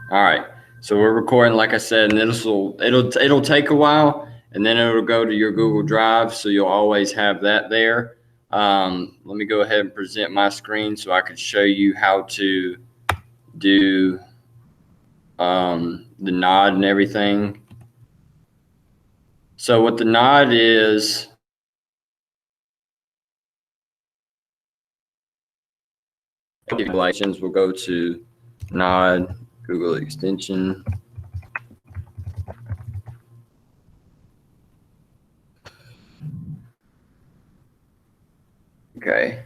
All right. So we're recording, like I said, and it'll take a while, and then it'll go to your Google Drive, so you'll always have that there. Let me go ahead and present my screen so I can show you how to do the nod and everything. So what the nod is, we'll go to nod, Google extension. Okay.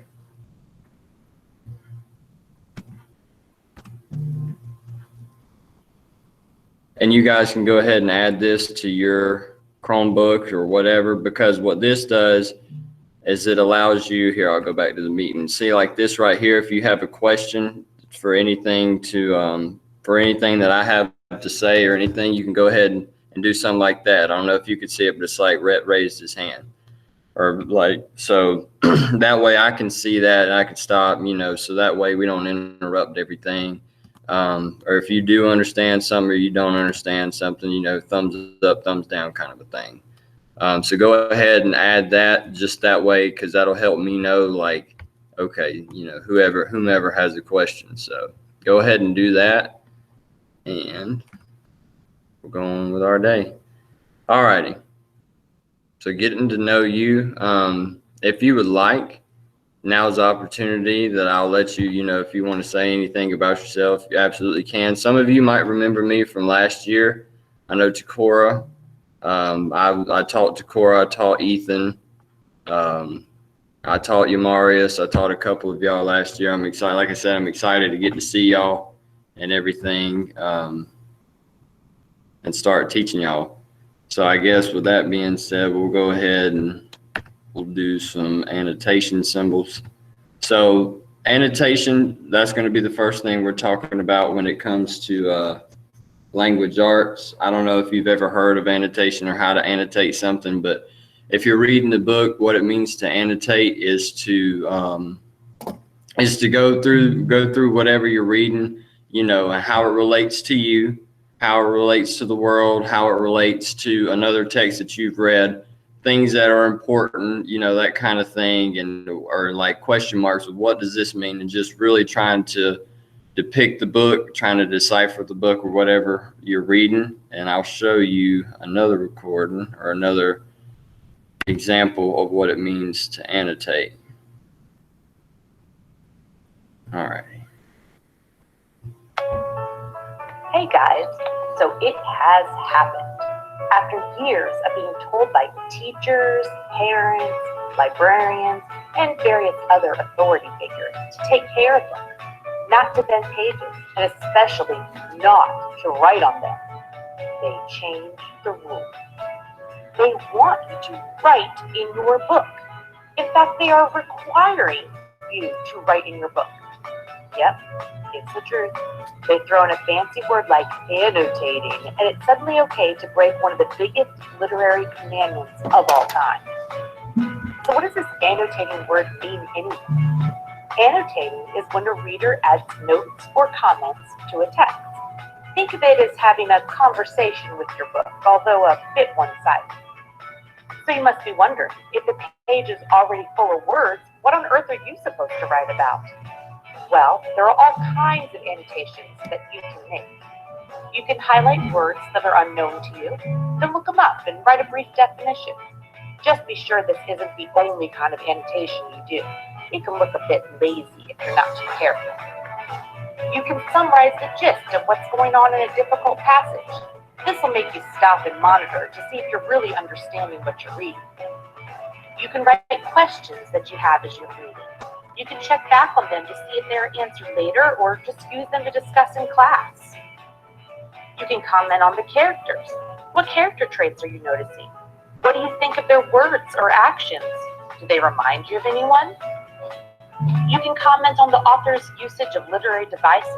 And you guys can go ahead and add this to your Chromebook or whatever, because what this does is it allows you, here, I'll go back to the meeting. See, like this right here, if you have a question for anything that I have to say or anything, you can go ahead and do something like that. I don't know if you could see it, but it's like Rhett raised his hand. Or like, so that way I can see that and I can stop, so that way we don't interrupt everything. Or if you do understand something or you don't understand something, thumbs up, thumbs down kind of a thing. So go ahead and add that just that way, because that'll help me know, like, okay, whomever has a question. So go ahead and do that, and we're going with our day. All righty. So getting to know you. If you would like, now's the opportunity that I'll let you, if you want to say anything about yourself, you absolutely can. Some of you might remember me from last year. I know Takora. I taught Takora, I taught Ethan. I taught you, Marius. I taught a couple of y'all last year. I'm excited. Like I said, I'm excited to get to see y'all and everything, and start teaching y'all. So I guess with that being said, we'll go ahead and we'll do some annotation symbols. So annotation, that's going to be the first thing we're talking about when it comes to language arts. I don't know if you've ever heard of annotation or how to annotate something, but if you're reading the book, what it means to annotate is to go through whatever you're reading, and how it relates to you, how it relates to the world, how it relates to another text that you've read, things that are important, that kind of thing, or like question marks of what does this mean, and just really trying to depict the book, trying to decipher the book or whatever you're reading. And I'll show you another recording or another example of what it means to annotate. All right. Hey guys, so it has happened. After years of being told by teachers, parents, librarians, and various other authority figures to take care of them, not to bend pages, and especially not to write on them, they changed the rules. They want you to write in your book. In fact, they are requiring you to write in your book. Yep, it's the truth. They throw in a fancy word like annotating, and it's suddenly okay to break one of the biggest literary commandments of all time. So what does this annotating word mean anyway? Annotating is when a reader adds notes or comments to a text. Think of it as having a conversation with your book, although a bit one-sided. So you must be wondering, if the page is already full of words, what on earth are you supposed to write about? Well, there are all kinds of annotations that you can make. You can highlight words that are unknown to you, then look them up and write a brief definition. Just be sure this isn't the only kind of annotation you do. It can look a bit lazy if you're not too careful. You can summarize the gist of what's going on in a difficult passage. This will make you stop and monitor to see if you're really understanding what you're reading. You can write questions that you have as you're reading. You can check back on them to see if they're answered later or just use them to discuss in class. You can comment on the characters. What character traits are you noticing? What do you think of their words or actions? Do they remind you of anyone? You can comment on the author's usage of literary devices.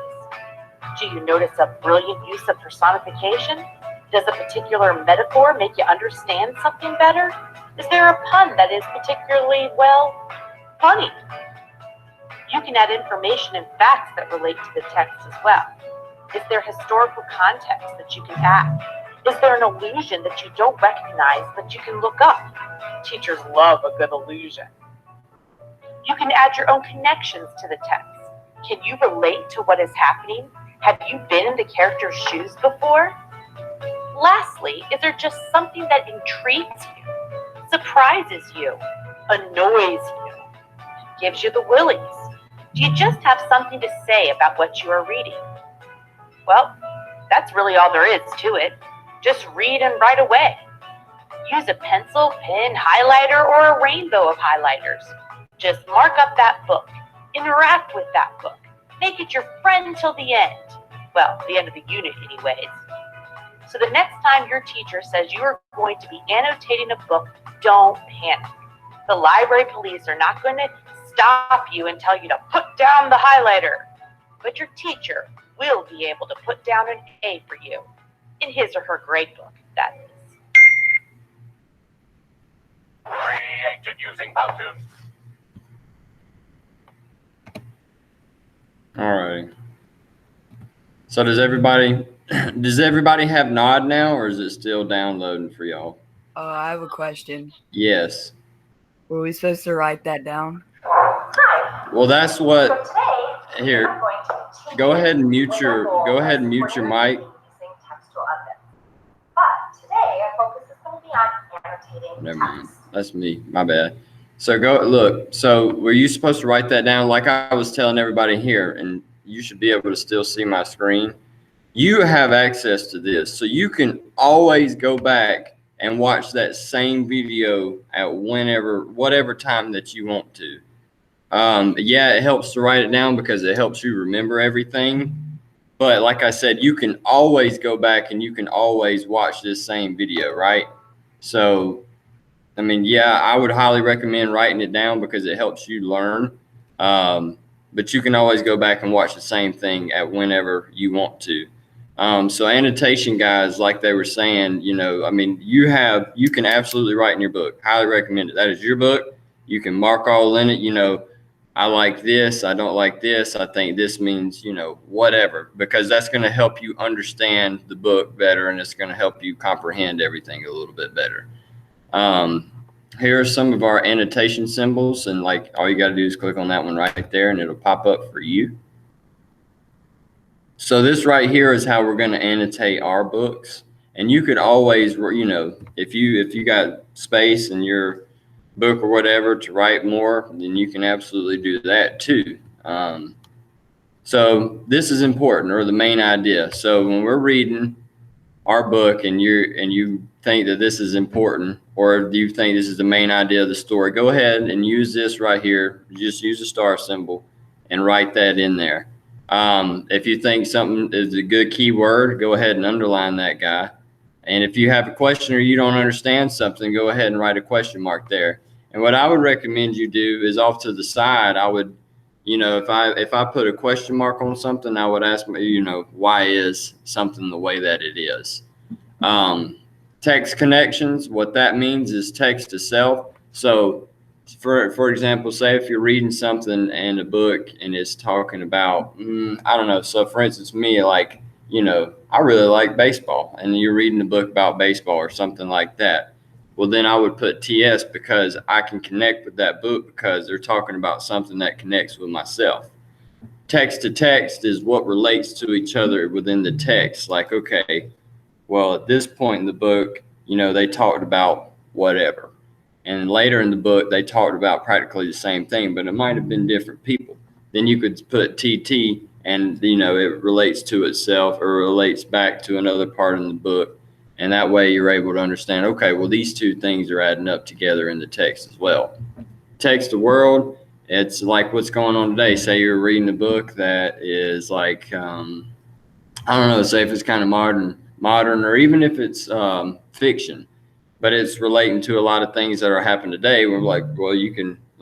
Do you notice a brilliant use of personification? Does a particular metaphor make you understand something better? Is there a pun that is particularly, funny? You can add information and facts that relate to the text as well. Is there historical context that you can add? Is there an illusion that you don't recognize that you can look up? Teachers love a good illusion. You can add your own connections to the text. Can you relate to what is happening? Have you been in the character's shoes before? Lastly, is there just something that intrigues you, surprises you, annoys you, gives you the willies? Do you just have something to say about what you are reading? Well, that's really all there is to it. Just read and write away. Use a pencil, pen, highlighter, or a rainbow of highlighters. Just mark up that book. Interact with that book. Make it your friend till the end. Well, the end of the unit anyways. So the next time your teacher says you are going to be annotating a book, don't panic. The library police are not going to stop you and tell you to put down the highlighter. But your teacher will be able to put down an A for you. In his or her grade book, that is. Created using Powtoon. All right. So does everybody have Nod now, or is it still downloading for y'all? I have a question. Yes. Were we supposed to write that down? Hi. Well, that's So what. today, Here, I'm going to continue go ahead and mute with your our goals mic. for using textual evidence. But today, our focus is going to be on annotating Never mind. text. That's me. My bad. So go look. So were you supposed to write that down? Like I was telling everybody here, and you should be able to still see my screen. You have access to this, so you can always go back and watch that same video at whatever time that you want to. Yeah, it helps to write it down because it helps you remember everything. But like I said, you can always go back and you can always watch this same video, right? So, I mean, yeah, I would highly recommend writing it down because it helps you learn. But you can always go back and watch the same thing at whenever you want to. So annotation, guys, like they were saying, I mean, you can absolutely write in your book. Highly recommend it. That is your book. You can mark all in it, I like this, I don't like this, I think this means, whatever, because that's going to help you understand the book better, and it's going to help you comprehend everything a little bit better. Here are some of our annotation symbols, and like all you got to do is click on that one right there and it'll pop up for you. So this right here is how we're going to annotate our books. And you could always, if you got space in your book or whatever to write more, then you can absolutely do that too. So this is important, or the main idea. So when we're reading our book and you think that this is important, or you think this is the main idea of the story, go ahead and use this right here. Just use a star symbol and write that in there. If you think something is a good keyword, go ahead and underline that guy. And if you have a question or you don't understand something, go ahead and write a question mark there. And what I would recommend you do is off to the side, I would, if I put a question mark on something, I would ask, why is something the way that it is? Text connections, what that means is text itself. So for example, say if you're reading something in a book and it's talking about, I don't know. So for instance, me, like, I really like baseball, and you're reading a book about baseball or something like that. Well, then I would put TS because I can connect with that book because they're talking about something that connects with myself. Text to text is what relates to each other within the text. Like, okay, well, at this point in the book, they talked about whatever. And later in the book, they talked about practically the same thing, but it might have been different people. Then you could put TT and, it relates to itself or relates back to another part in the book. And that way you're able to understand, okay, well, these two things are adding up together in the text as well. Text to world, it's like what's going on today. Say you're reading a book that is like, I don't know, say if it's kind of modern, or even if it's fiction, but it's relating to a lot of things that are happening today. We're like, well,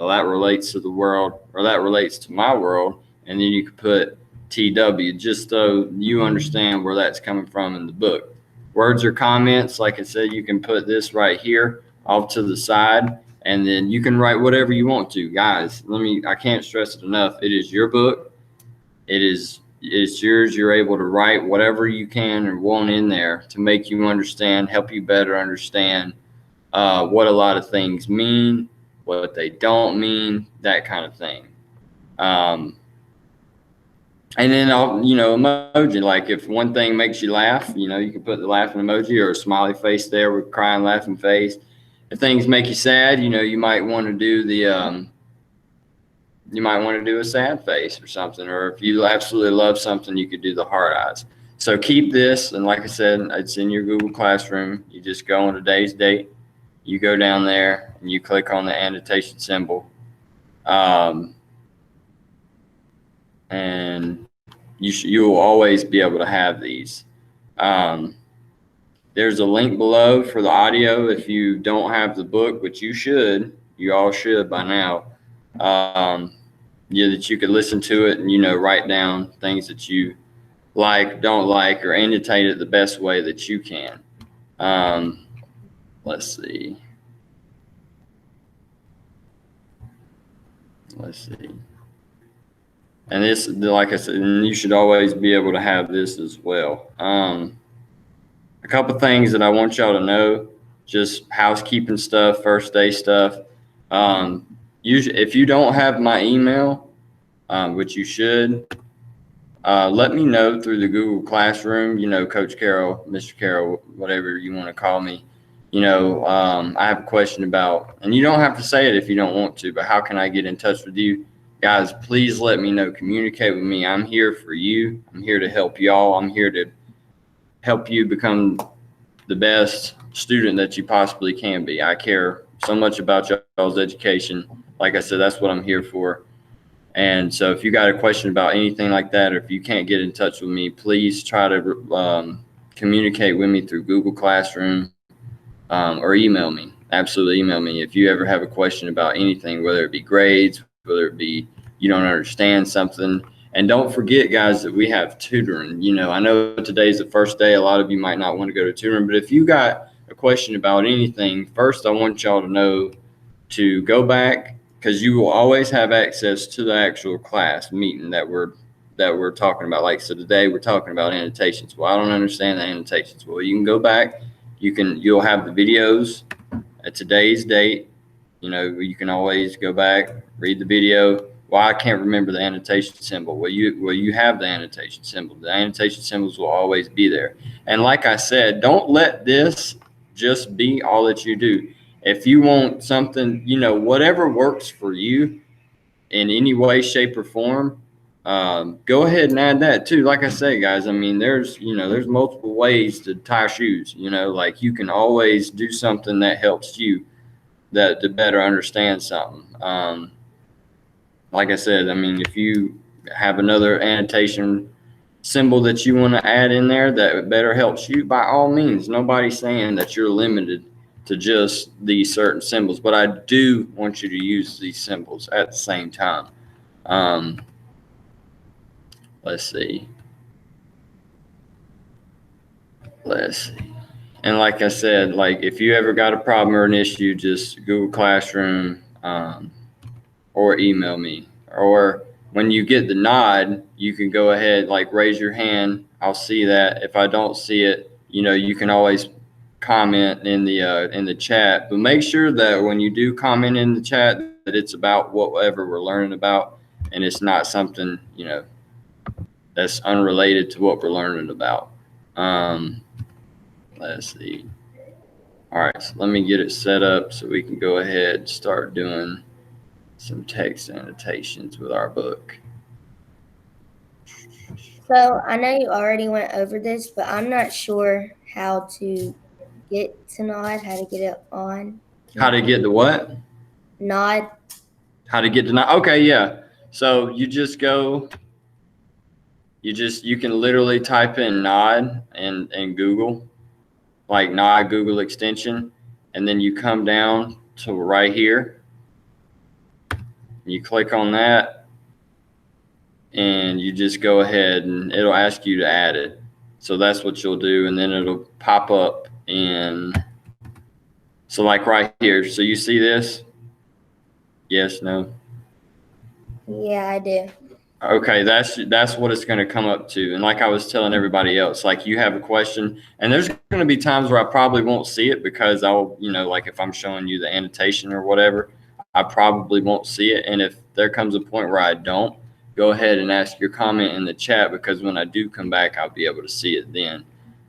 that relates to the world, or that relates to my world. And then you could put TW just so you understand where that's coming from in the book. Words or comments, like I said, you can put this right here off to the side, and then you can write whatever you want to. Guys, I can't stress it enough. It is your book. It is it's yours. You're able to write whatever you can or want in there to make you understand, help you better understand what a lot of things mean, what they don't mean, that kind of thing. And then emoji, like if one thing makes you laugh, you can put the laughing emoji or a smiley face there with crying, laughing face. If things make you sad, you might want to do a sad face or something. Or if you absolutely love something, you could do the heart eyes. So keep this, and like I said, it's in your Google Classroom. You just go on today's date, you go down there, and you click on the annotation symbol. And you will always be able to have these. There's a link below for the audio if you don't have the book, which you all should by now. That you could listen to it and write down things that you like, don't like, or annotate it the best way that you can. Let's see. And this, like I said, and you should always be able to have this as well. A couple things that I want y'all to know, just housekeeping stuff, first day stuff. If you don't have my email, which you should, let me know through the Google Classroom, Coach Carroll, Mr. Carroll, whatever you want to call me. I have a question about, and you don't have to say it if you don't want to, but how can I get in touch with you? Guys, please let me know. Communicate with me. I'm here for you. I'm here to help y'all. I'm here to help you become the best student that you possibly can be. I care so much about y'all's education. Like I said, that's what I'm here for. And so if you got a question about anything like that, or if you can't get in touch with me, please try to communicate with me through Google Classroom or email me. Absolutely email me if you ever have a question about anything, whether it be grades, whether it be you don't understand something. And don't forget, guys, that we have tutoring. I know today's the first day. A lot of you might not want to go to tutoring, but if you got a question about anything, first I want y'all to know to go back, because you will always have access to the actual class meeting that we're talking about. Like, so today we're talking about annotations. Well, I don't understand the annotations. Well, you can go back. You'll have the videos at today's date. You can always go back, read the video. Well, I can't remember the annotation symbol. Well, you have the annotation symbol. The annotation symbols will always be there. And like I said, don't let this just be all that you do. If you want something, whatever works for you in any way, shape, or form, go ahead and add that too. Like I say, guys, there's multiple ways to tie shoes. Like you can always do something that helps you to better understand something. Like I said, if you have another annotation symbol that you want to add in there that better helps you, by all means. Nobody's saying that you're limited to just these certain symbols, but I do want you to use these symbols at the same time. Let's see. And like I said, like if you ever got a problem or an issue, just Google Classroom, or email me. Or when you get the nod, you can go ahead, like raise your hand. I'll see that. If I don't see it, you can always comment in the chat. But make sure that when you do comment in the chat, that it's about whatever we're learning about, and it's not something that's unrelated to what we're learning about. Let's see. All right, so let me get it set up so we can go ahead and start doing some text annotations with our book. So I know you already went over this, but I'm not sure how to get to nod, how to get it on. How to get the what? Nod. How to get to nod? Okay, yeah. So you just go, you can literally type in nod and Google, like nod Google extension, and then you come down to right here. You click on that, and you just go ahead and it'll ask you to add it. So that's what you'll do, and then it'll pop up in, so like right here. So you see this? Yes, no? Yeah, I do. Okay, that's what it's going to come up to. And like I was telling everybody else, like you have a question, and there's going to be times where I probably won't see it because I'll, like if I'm showing you the annotation or whatever, I probably won't see it. And if there comes a point where I don't, go ahead and ask your comment in the chat because when I do come back, I'll be able to see it then.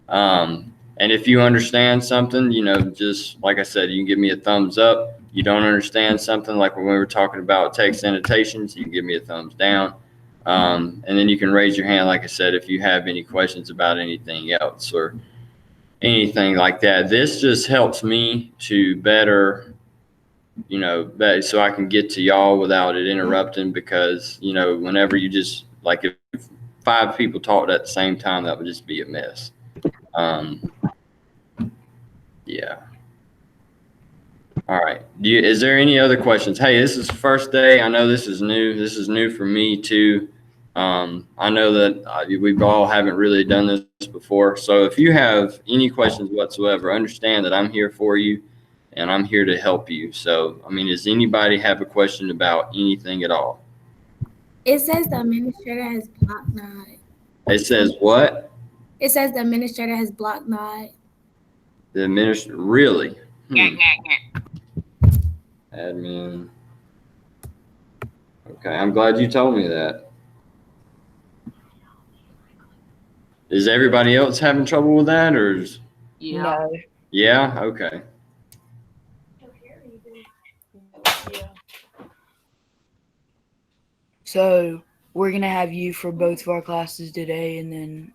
And if you understand something, just like I said, you can give me a thumbs up. You don't understand something, like when we were talking about text annotations, you can give me a thumbs down. And then you can raise your hand, like I said, if you have any questions about anything else or anything like that. This just helps me to better, so I can get to y'all without it interrupting because, whenever you just, like if 5 people talked at the same time, that would just be a mess. Yeah. All right. Is there any other questions? Hey, this is the first day. I know this is new. This is new for me too. I know that we've all haven't really done this before. So if you have any questions whatsoever, understand that I'm here for you and I'm here to help you. So, does anybody have a question about anything at all? It says the administrator has blocked Nod. It says what? It says the administrator has blocked Nod. The administrator, really? Admin. Okay, I'm glad you told me that. Is everybody else having trouble with that, or No. Yeah? Okay. So we're gonna have you for both of our classes today, and then.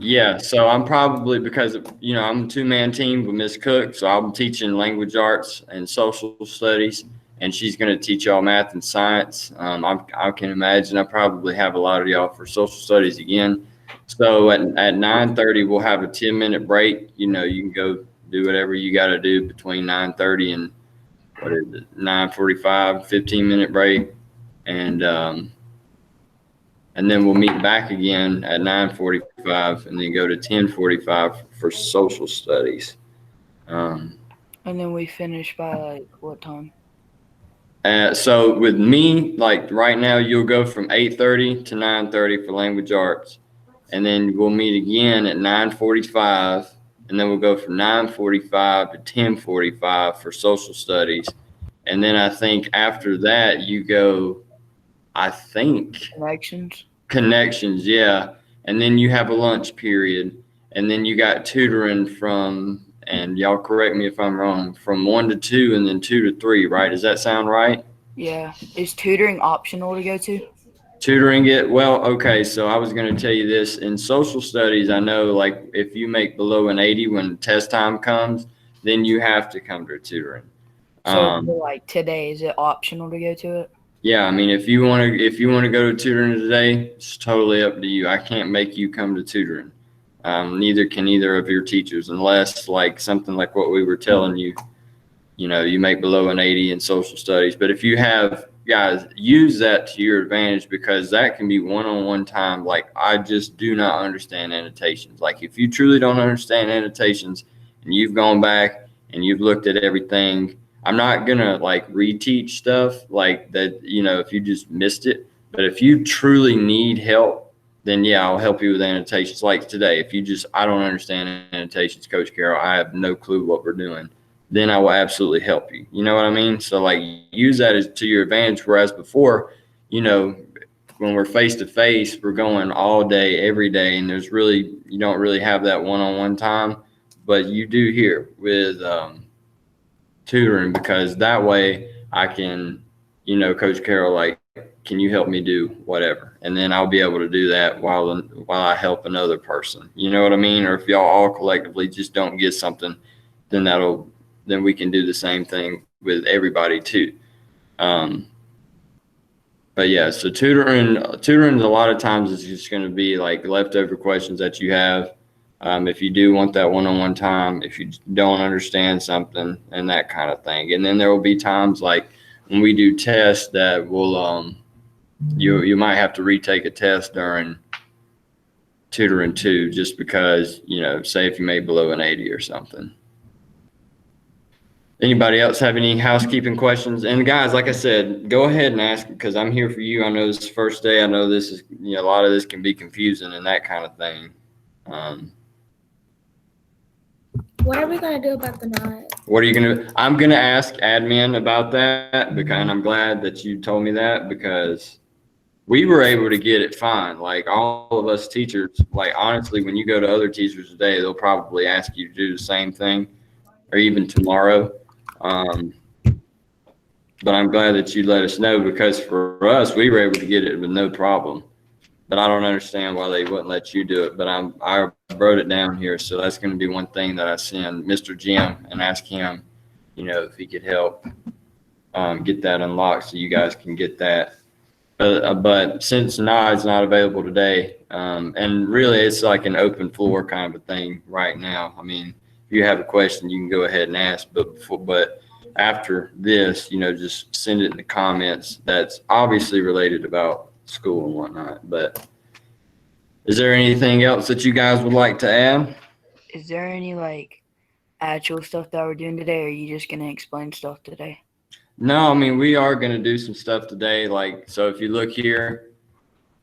Yeah, so I'm probably, because I'm a 2-man team with Miss Cook, so I'm teaching language arts and social studies, and she's going to teach y'all math and science. I can imagine I probably have a lot of y'all for social studies again. So at 9:30 we'll have a 10-minute break. You can go do whatever you got to do between 9:30 and 9:45, 15-minute break, and then we'll meet back again at 9:45 and then go to 10:45 for social studies. And then we finish by like what time? So with me, like right now, you'll go from 8:30 to 9:30 for language arts. And then we'll meet again at 9:45. And then we'll go from 9:45 to 10:45 for social studies. And then I think after that, you go, Connections, yeah. And then you have a lunch period. And then you got tutoring from, and y'all correct me if I'm wrong, from 1 to 2 and then 2 to 3, right? Does that sound right? Yeah. Is tutoring optional to go to? Tutoring it? Well, okay. So I was going to tell you this. In social studies, I know like if you make below an 80 when test time comes, then you have to come to tutoring. So like today, is it optional to go to it? Yeah, if you want to go to tutoring today, it's totally up to you. I can't make you come to tutoring. Neither can either of your teachers, unless like something like what we were telling you. You make below an 80 in social studies. But if you have, guys, use that to your advantage because that can be one-on-one time. Like I just do not understand annotations. Like if you truly don't understand annotations and you've gone back and you've looked at everything, I'm not gonna like reteach stuff like that, if you just missed it. But if you truly need help, then yeah, I'll help you with annotations. Like today, if I don't understand annotations, Coach Carroll, I have no clue what we're doing, then I will absolutely help you. You know what I mean? So like use that as to your advantage. Whereas before, when we're face to face, we're going all day, every day, and you don't really have that one-on-one time, but you do here with, tutoring, because that way I can, Coach Carroll, like, can you help me do whatever? And then I'll be able to do that while I help another person. You know what I mean? Or if y'all all collectively just don't get something, then we can do the same thing with everybody too. But yeah, so tutoring a lot of times is just going to be like leftover questions that you have. If you do want that one-on-one time, if you don't understand something and that kind of thing. And then there will be times like when we do tests that will, you might have to retake a test during tutoring too, just because, say if you made below an 80 or something. Anybody else have any housekeeping questions? And guys, like I said, go ahead and ask because I'm here for you. I know this is the first day. I know this is, a lot of this can be confusing and that kind of thing. What are we gonna do about the knot? What are you gonna? I'm gonna ask admin about that because, and I'm glad that you told me that because we were able to get it fine. Like all of us teachers, like honestly, when you go to other teachers today, they'll probably ask you to do the same thing, or even tomorrow. Um, but I'm glad that you let us know because for us, we were able to get it with no problem. But I don't understand why they wouldn't let you do it. But I wrote it down here, so that's going to be one thing that I send Mr. Jim and ask him, if he could help get that unlocked so you guys can get that. But since Nod's not available today, and really it's like an open floor kind of a thing right now. I mean, if you have a question, you can go ahead and ask. But after this, just send it in the comments. That's obviously related about school and whatnot. But is there anything else that you guys would like to add? Is there any like actual stuff that we're doing today, or are you just gonna explain stuff today? No, I mean, we are going to do some stuff today. Like, so if you look here,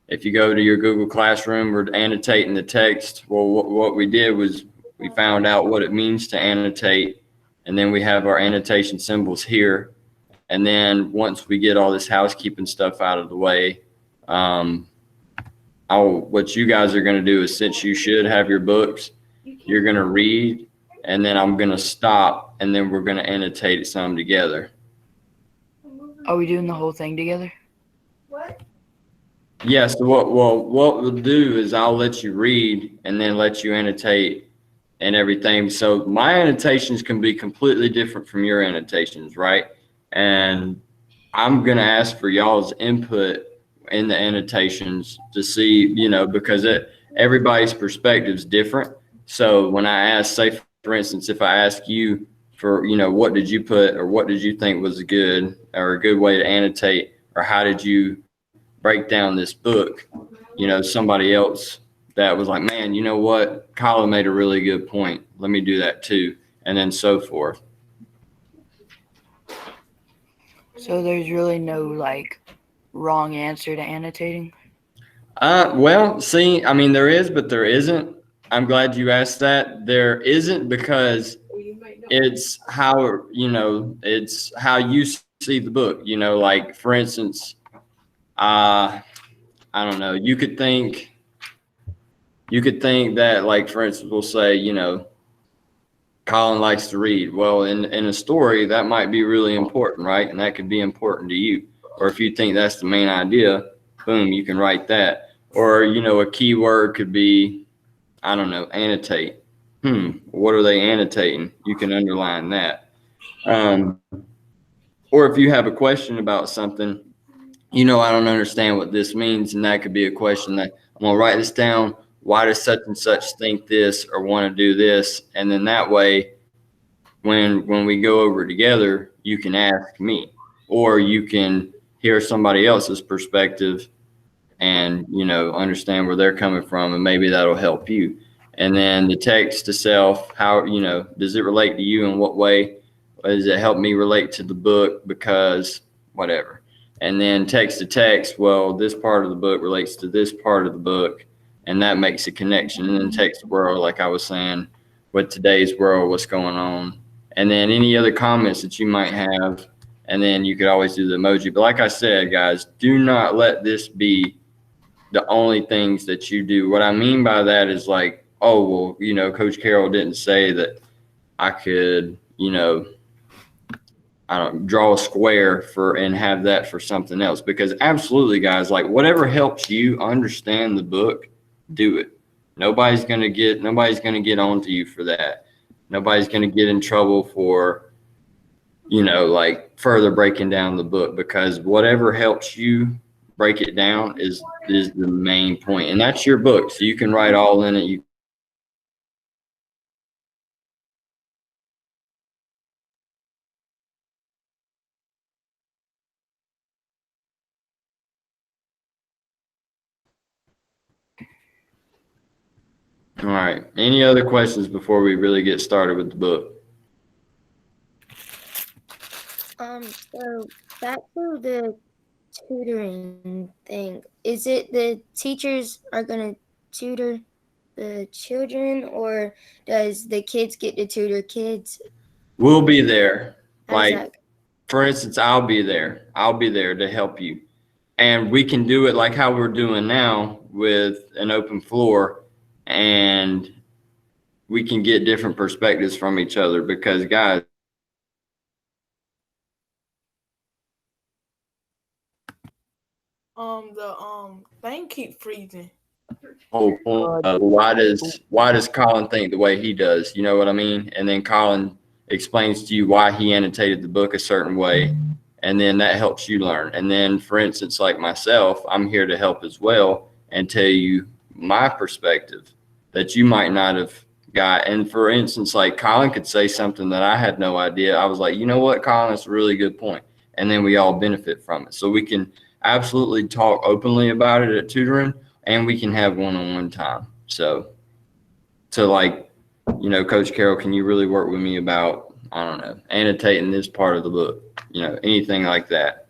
if you go to your Google Classroom, we're annotating the text. Well, what we did was we found out what it means to annotate, and then we have our annotation symbols here. And then once we get all this housekeeping stuff out of the way, what you guys are going to do is, since you should have your books, you're going to read, and then I'm going to stop, and then we're going to annotate some together. Are we doing the whole thing together? Yes. What we'll do is I'll let you read and then let you annotate and everything. So my annotations can be completely different from your annotations, right? And I'm gonna ask for y'all's input in the annotations to see, because everybody's perspective is different. So when I ask, say for instance, if I ask you for, what did you put or what did you think was good or a good way to annotate, or how did you break down this book, somebody else that was like, man, you know what, Kyla made a really good point, let me do that too, and then so forth. So there's really no like wrong answer to annotating? Well, see, I mean, there is, but there isn't. I'm glad you asked that. There isn't because it's how, it's how you see the book, like for instance, I don't know, you could think that, like, for instance, we'll say, Colin likes to read. Well, in a story, that might be really important, right? And that could be important to you. Or if you think that's the main idea, boom, you can write that. Or, a keyword could be, I don't know, annotate. What are they annotating? You can underline that. Or if you have a question about something, I don't understand what this means. And that could be a question that I'm going to write this down. Why does such and such think this or want to do this? And then that way, when we go over together, you can ask me, or you can hear somebody else's perspective and, understand where they're coming from, and maybe that'll help you. And then the text itself, how, does it relate to you in what way? Does it help me relate to the book? Because whatever. And then text to text, well, this part of the book relates to this part of the book, and that makes a connection. And then text world, like I was saying, with today's world, what's going on. And then any other comments that you might have, and then you could always do the emoji. But like I said, guys, do not let this be the only things that you do. What I mean by that is like, oh, well, Coach Carroll didn't say that I could, I don't draw a square and have that for something else, because absolutely, guys, like whatever helps you understand the book, do it. Nobody's going to get on to you for that. Nobody's going to get in trouble for, like further breaking down the book, because whatever helps you break it down is the main point. And that's your book. So you can write all in it. All right. Any other questions before we really get started with the book? So back to the tutoring thing. Is it the teachers are gonna tutor the children, or does the kids get to tutor kids? We'll be there. How does Like, that? for instance, I'll be there. I'll be there to help you. And we can do it like how we're doing now with an open floor, and we can get different perspectives from each other because, guys, The thing keep freezing. whole point of why does Colin think the way he does? You know what I mean? And then Colin explains to you why he annotated the book a certain way, and then that helps you learn. And then, for instance, like myself, I'm here to help as well and tell you my perspective that you might not have got. And for instance, like Colin could say something that I had no idea. I was like, you know what, Colin, that's a really good point. And then we all benefit from it. So we can absolutely talk openly about it at tutoring, and we can have one-on-one time. So like, Coach Carroll, can you really work with me about, I don't know, annotating this part of the book, anything like that?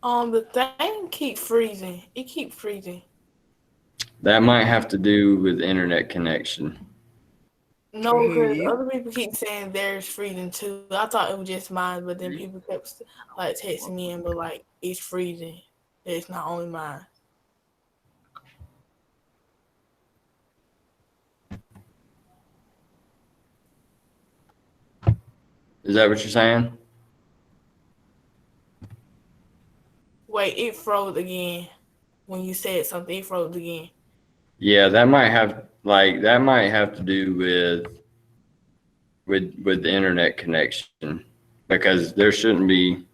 The thing keep freezing. It keep freezing. That might have to do with internet connection. No, For because you? other people keep saying theirs freezing too. I thought it was just mine, but then people kept like texting me and be like, "It's freezing. It's not only mine." Is that what you're saying? Wait, it froze again. When you said something, it froze again. Yeah, that might have to do with the internet connection, because there shouldn't be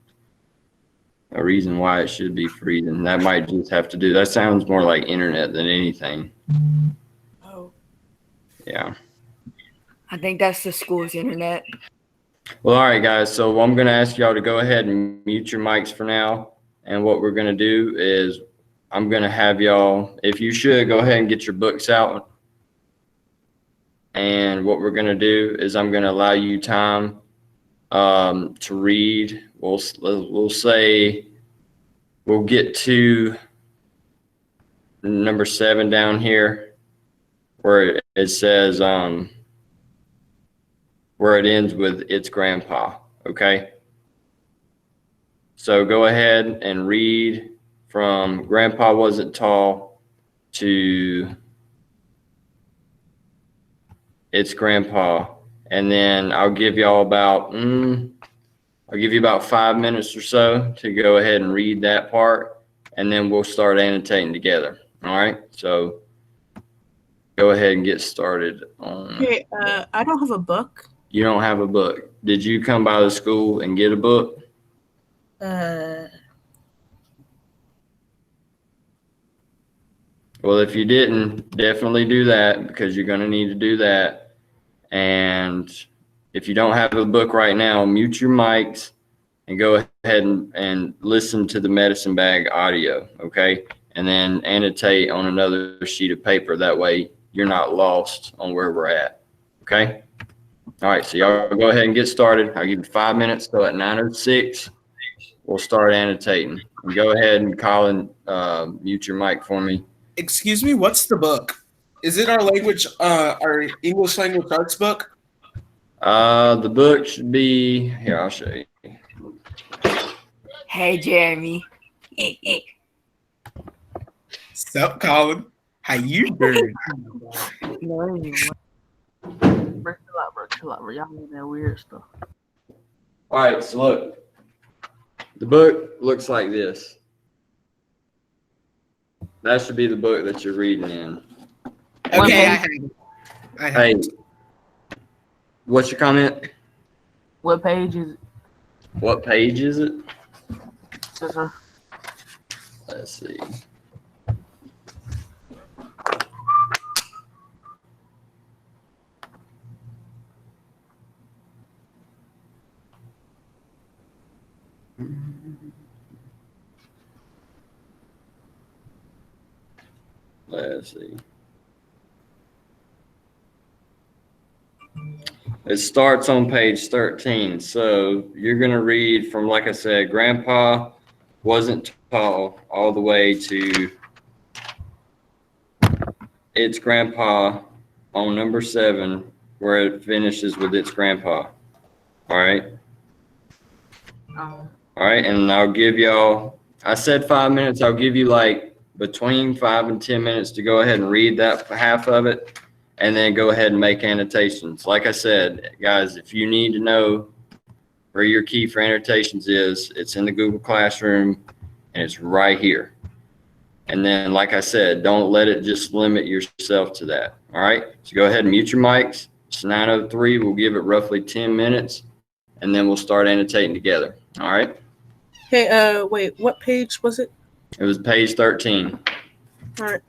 a reason why it should be freezing. That might just have to do. That sounds more like internet than anything. Oh, Yeah. I think that's the school's internet. Well, all right, guys. So I'm going to ask y'all to go ahead and mute your mics for now. And what we're going to do is I'm going to have y'all, if you should, go ahead and get your books out. And what we're going to do is I'm going to allow you time to read. We'll say we'll get to number 7 down here where it says where it ends with "It's Grandpa." Okay. So go ahead and read from "Grandpa wasn't tall" to "It's Grandpa," and then I'll give you about 5 minutes or so to go ahead and read that part, and then we'll start annotating together. All right. So go ahead and get started on. Okay, I don't have a book. You don't have a book. Did you come by the school and get a book? Well, if you didn't, definitely do that, because you're going to need to do that. And if you don't have a book right now, mute your mics and go ahead and listen to the medicine bag audio, okay? And then annotate on another sheet of paper. That way you're not lost on where we're at, okay? All right, so y'all go ahead and get started. I'll give you 5 minutes. So at 9:06, we'll start annotating. And go ahead and Colin, mute your mic for me. Excuse me, what's the book? Is it our English language arts book? The book should be here. I'll show you. Hey, Jeremy. Sup, Colin? How you doing? no, bro, chill out, bro. Y'all need that weird stuff. All right, so look, the book looks like this. That should be the book that you're reading in. Okay, I have it. Hey, what's your comment? What page is it? What page is it? Sister? Let's see. Let's see. It starts on page 13. So you're going to read from, like I said, Grandpa wasn't tall all the way to it's Grandpa on number 7, where it finishes with it's Grandpa. All right. All right. And I'll give y'all, I said 5 minutes. I'll give you like between 5 and 10 minutes to go ahead and read that half of it, and then go ahead and make annotations. Like I said, guys, if you need to know where your key for annotations is, it's in the Google Classroom and it's right here. And then, like I said, don't let it just limit yourself to that. All right. So go ahead and mute your mics. It's 9:03. We'll give it roughly 10 minutes and then we'll start annotating together. All right. Hey, wait, what page was it? It was page 13. All right.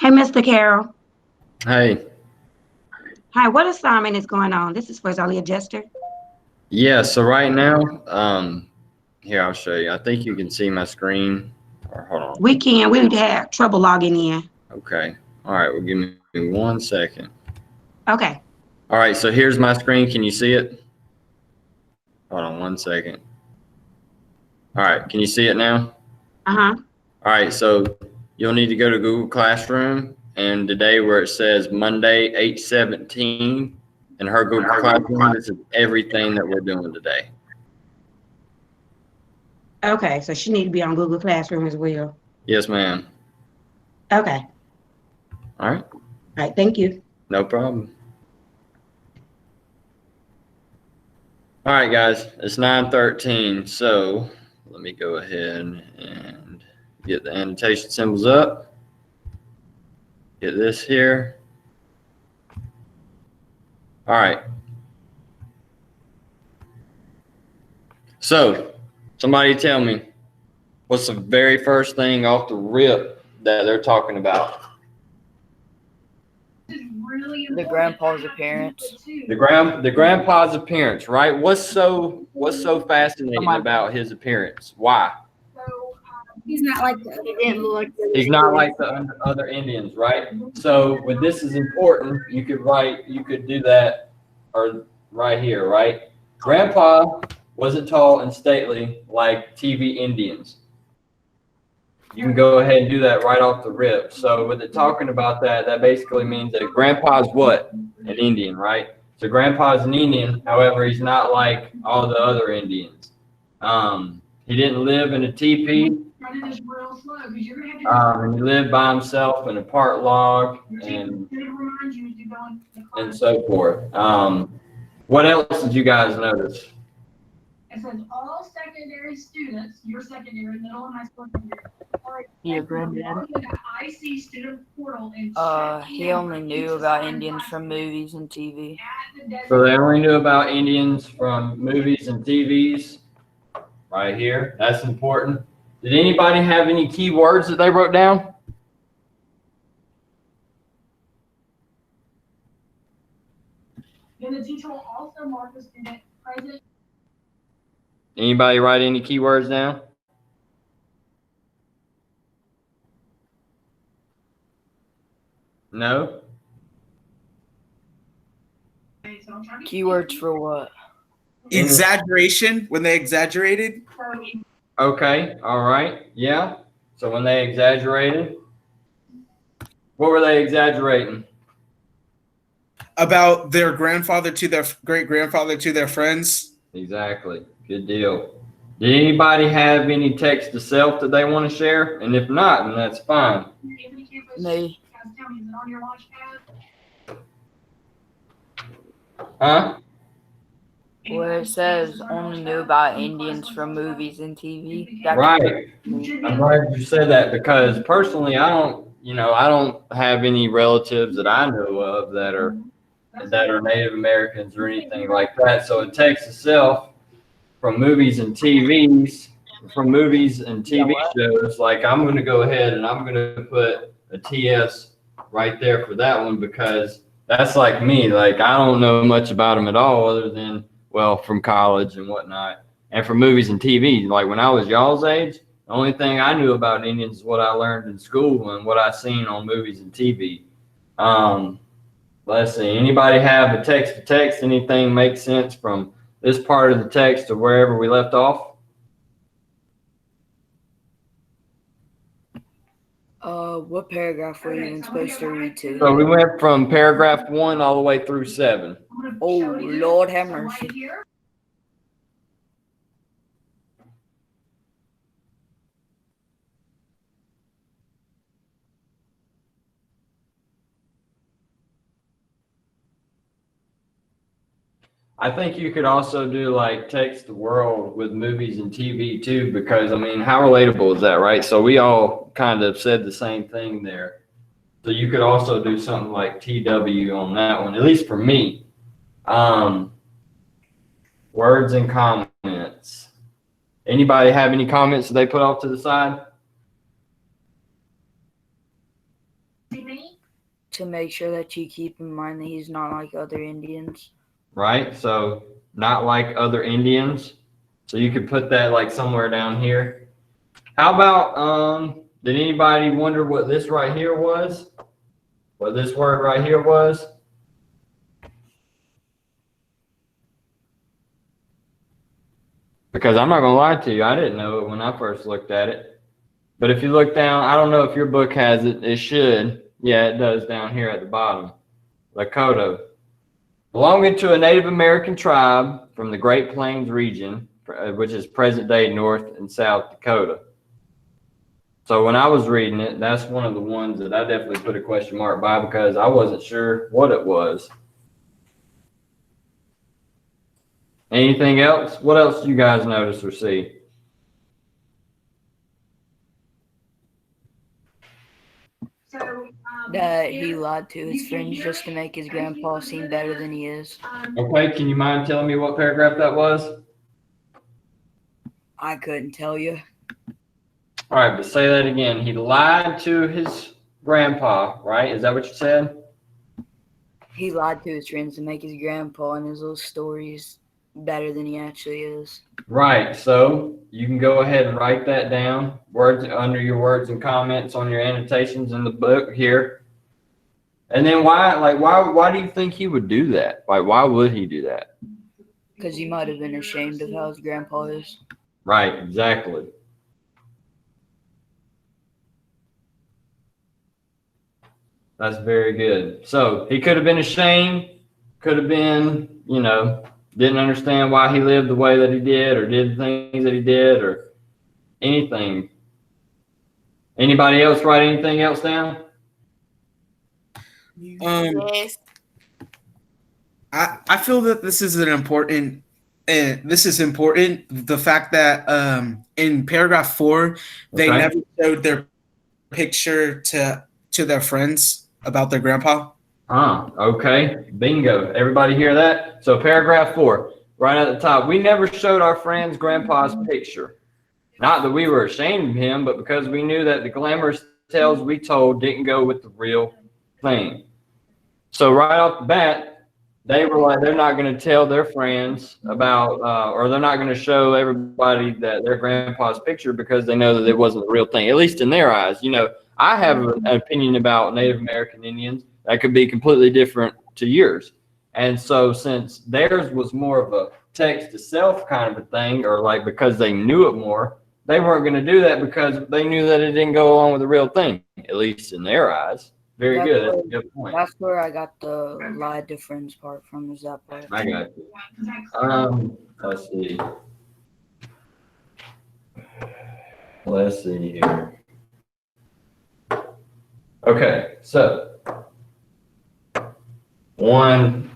Hey, Mr. Carroll. Hey. Hi, what assignment is going on? This is for Zalia Jester. Yeah, so right now, here, I'll show you. I think you can see my screen. Or hold on. We had trouble logging in. Okay. All right, well, give me 1 second. Okay. All right, so here's my screen. Can you see it? Hold on 1 second. All right, can you see it now? Uh-huh. All right, so you'll need to go to Google Classroom, and today where it says Monday 8/17 in her Google Classroom, this is everything that we're doing today. Okay, so she need to be on Google Classroom as well. Yes, ma'am. Okay. All right. All right, thank you. No problem. All right, guys, it's 9:13, so let me go ahead and get the annotation symbols up. Get this here. All right. So, somebody tell me, what's the very first thing off the rip that they're talking about? The grandpa's appearance. The grandpa's appearance, right? What's so fascinating about his appearance? Why? He's not like the He didn't look like the He's not like the other Indians, right? So when this is important, you could do that, or right here, right? Grandpa wasn't tall and stately like TV Indians. You can go ahead and do that right off the rip. So with it talking about that, that basically means that grandpa's what? An Indian, right? So grandpa's an Indian, however, he's not like all the other Indians. He didn't live in a teepee. And he lived by himself in a part log and so forth. What else did you guys notice? It says all secondary students, your secondary, middle, and high school. Your granddad. IC student portal and He only knew about Indians from movies and TV. So they only knew about Indians from movies and TVs. Right here. That's important. Did anybody have any key words that they wrote down? Then the teacher will also mark the student present. Anybody write any keywords down? No? Keywords for what? Exaggeration, when they exaggerated. Okay, all right, yeah. So when they exaggerated, what were they exaggerating? About their grandfather to their great grandfather to their friends. Exactly, good deal. Did anybody have any text to self that they want to share? And if not, then that's fine. Me. Huh? Where it says only knew about Indians from movies and TV. Right. I'm glad you said that because personally, I don't have any relatives that I know of that are Native Americans or anything like that. So it takes itself from movies and TV shows. Like I'm going to go ahead and I'm going to put a TS right there for that one because that's like me. Like I don't know much about them at all other than, well, from college and whatnot. And from movies and TV, like when I was y'all's age, the only thing I knew about Indians is what I learned in school and what I seen on movies and TV. Let's see. Anybody have a text to text? Anything make sense from this part of the text to wherever we left off? What paragraph were you even supposed to read to? So we went from paragraph 1 all the way through 7. Oh, Lord have mercy. I think you could also do like text the world with movies and TV too, because I mean, how relatable is that, right? So we all kind of said the same thing there. So you could also do something like TW on that one, at least for me. Words and comments. Anybody have any comments that they put off to the side? To make sure that you keep in mind that he's not like other Indians. Right? So not like other Indians. So you could put that like somewhere down here. How about, did anybody wonder what this right here was? What this word right here was? Because I'm not going to lie to you, I didn't know it when I first looked at it. But if you look down, I don't know if your book has it. It should. Yeah, it does down here at the bottom. Lakota. Belonging to a Native American tribe from the Great Plains region, which is present-day North and South Dakota. So when I was reading it, that's one of the ones that I definitely put a question mark by because I wasn't sure what it was. Anything else? What else do you guys notice or see? That he lied to his friends just to make his grandpa seem better than he is. Okay, can you mind telling me what paragraph that was? I couldn't tell you. All right, but say that again. He lied to his grandpa, right? Is that what you said? He lied to his friends to make his grandpa and his little stories better than he actually is. Right. So you can go ahead and write that down. Words under your words and comments on your annotations in the book here. And then why do you think he would do that? Like, why would he do that? Because he might have been ashamed of how his grandpa is. Right, exactly. That's very good. So he could have been ashamed, could have been, didn't understand why he lived the way that he did or did the things that he did or anything. Anybody else write anything else down? Yes. I feel that this is important. The fact that in paragraph 4, they never showed their picture to their friends about their grandpa. Okay. Bingo. Everybody hear that? So paragraph 4, right at the top. We never showed our friend's grandpa's picture. Not that we were ashamed of him, but because we knew that the glamorous tales we told didn't go with the real thing. So right off the bat, they were like, they're not going to tell their friends about, or they're not going to show everybody that their grandpa's picture because they know that it wasn't the real thing, at least in their eyes. I have an opinion about Native American Indians that could be completely different to yours. And so since theirs was more of a text to self kind of a thing, or like because they knew it more, they weren't going to do that because they knew that it didn't go along with the real thing, at least in their eyes. Very good. That's a good point. That's where I got the lie to friends part from, is that part. I got you. Let's see. Let's see here. Okay, so one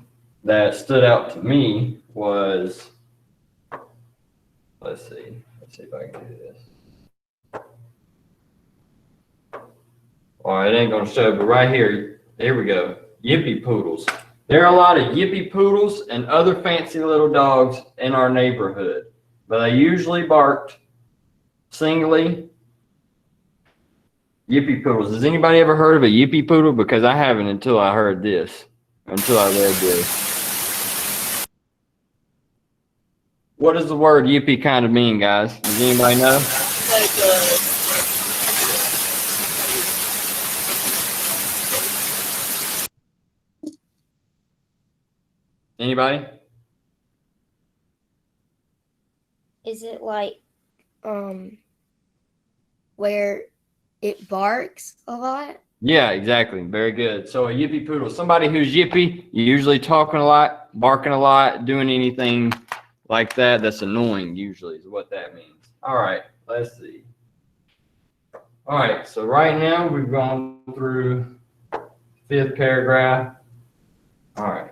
that stood out to me was, let's see if I can do this. All right, it ain't gonna show, but right here we go. Yippy poodles. There are a lot of yippy poodles and other fancy little dogs in our neighborhood, but they usually barked singly. Yippy poodles. Has anybody ever heard of a yippy poodle? Because I haven't until I read this. What does the word yippy kind of mean, guys? Does anybody know? Anybody? Is it like where it barks a lot? Yeah, exactly. Very good. So a yippy poodle, somebody who's yippy, usually talking a lot, barking a lot, doing anything like that that's annoying usually is what that means. All right, let's see. All right, so right now we've gone through 5th paragraph. All right.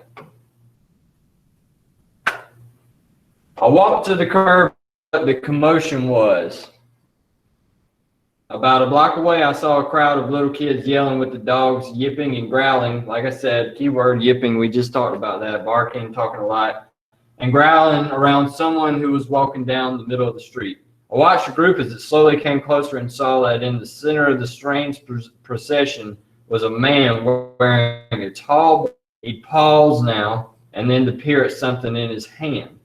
I walked to the curb, but the commotion was. About a block away, I saw a crowd of little kids yelling with the dogs, yipping and growling. Like I said, keyword yipping, we just talked about that, barking, talking a lot, and growling around someone who was walking down the middle of the street. I watched the group as it slowly came closer and saw that in the center of the strange procession was a man wearing a tall, he'd pause now and then to peer at something in his hand.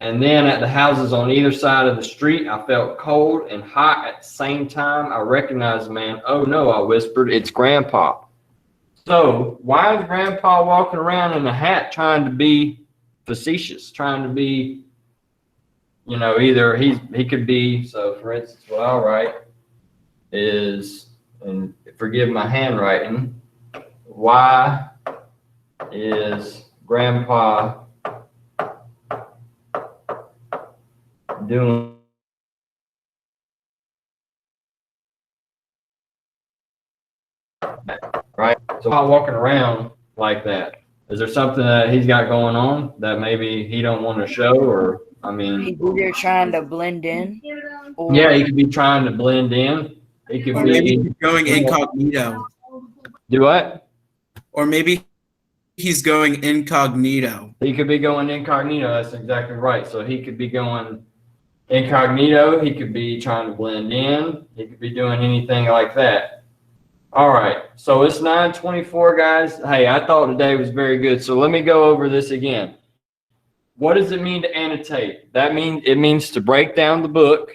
And then at the houses on either side of the street, I felt cold and hot at the same time. I recognized the man. Oh no, I whispered, it's Grandpa. So why is Grandpa walking around in a hat trying to be facetious, trying to be, you know, either he could be, so for instance, what I'll write is, and forgive my handwriting, why is Grandpa doing right? So I'm walking around like that. Is there something that he's got going on that maybe he don't want to show, or I mean, He's either trying to blend in, or yeah, he could be trying to blend in. He could Or be maybe he's going incognito. do what? Or maybe he's going incognito. He could be going incognito. That's exactly right. So he could be going incognito. He could be trying to blend in. He could be doing anything like that. All right. So it's 9:24, guys. Hey, I thought today was very good. So let me go over this again. What does it mean to annotate? It means to break down the book.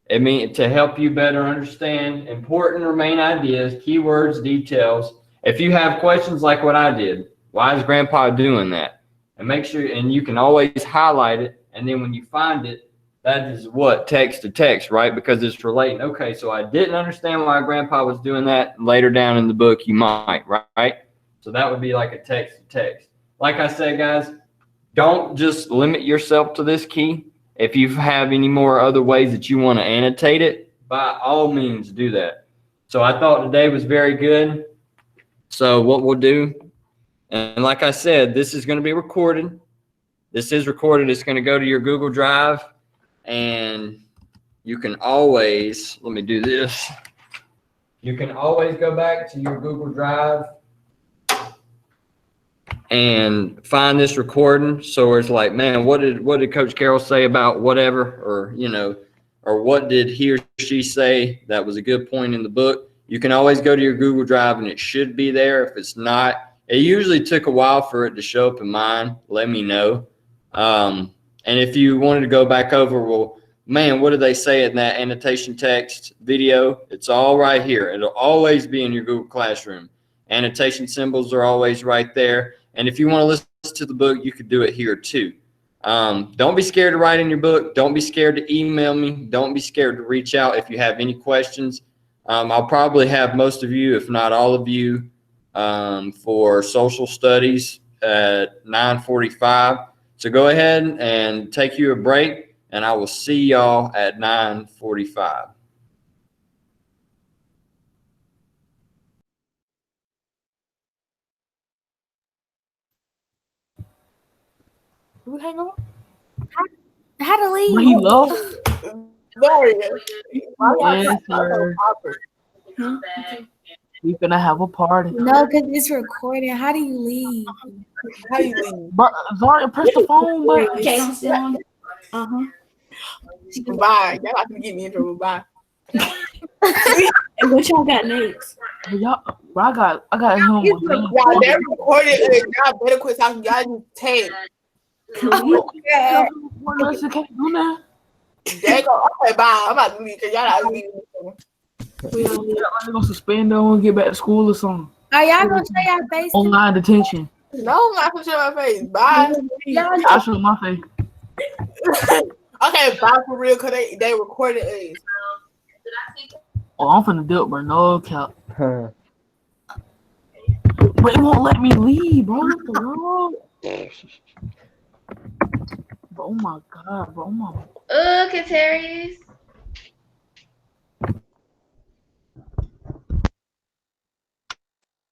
It means to help you better understand important or main ideas, keywords, details. If you have questions like what I did, why is Grandpa doing that? And make sure, and you can always highlight it. And then when you find it, that is what? Text to text, right? Because it's relating. Okay, so I didn't understand why Grandpa was doing that. Later down in the book, you might, right? So that would be like a text to text. Like I said, guys, don't just limit yourself to this key. If you have any more other ways that you want to annotate it, by all means do that. So I thought today was very good. So what we'll do, and like I said, this is going to be recorded. This is recorded. It's going to go to your Google Drive, and you can always, let me do this. You can always go back to your Google Drive and find this recording. So it's like, man, what did Coach Carroll say about whatever, or, you know, or what did he or she say that was a good point in the book? You can always go to your Google Drive and it should be there. If it's not, it usually took a while for it to show up in mine. Let me know. And if you wanted to go back over, well, man, what did they say in that annotation text video? It's all right here. It'll always be in your Google Classroom. Annotation symbols are always right there. And if you want to listen to the book, you could do it here too. Don't be scared to write in your book. Don't be scared to email me. Don't be scared to reach out if you have any questions. I'll probably have most of you, if not all of you, for social studies at 9:45. So go ahead and take you a break, and I will see y'all at 9:45. We hang on. How to leave? He low. There Yes, sir. We finna have a party. No, because it's recording. How do you leave? How you leave? Zarya, press the phone button. Bye. Y'all have to get me in trouble. Bye. And what y'all got next? Y'all, I got him. Y'all, they're recording. Y'all better quit talking. Y'all just tape. Yeah. They go, okay, bye. I'm about to leave because y'all not leaving. We're gonna suspend them and get back to school or something. Are y'all gonna show y'all face? Online detention. No, I'm not gonna show my face. Bye. I'll show my face. Okay, bye for real, because they recorded us. Oh, I'm finna do it, bro. No cap. But it won't let me leave, bro. What the world? Oh my god, bro. Katarius.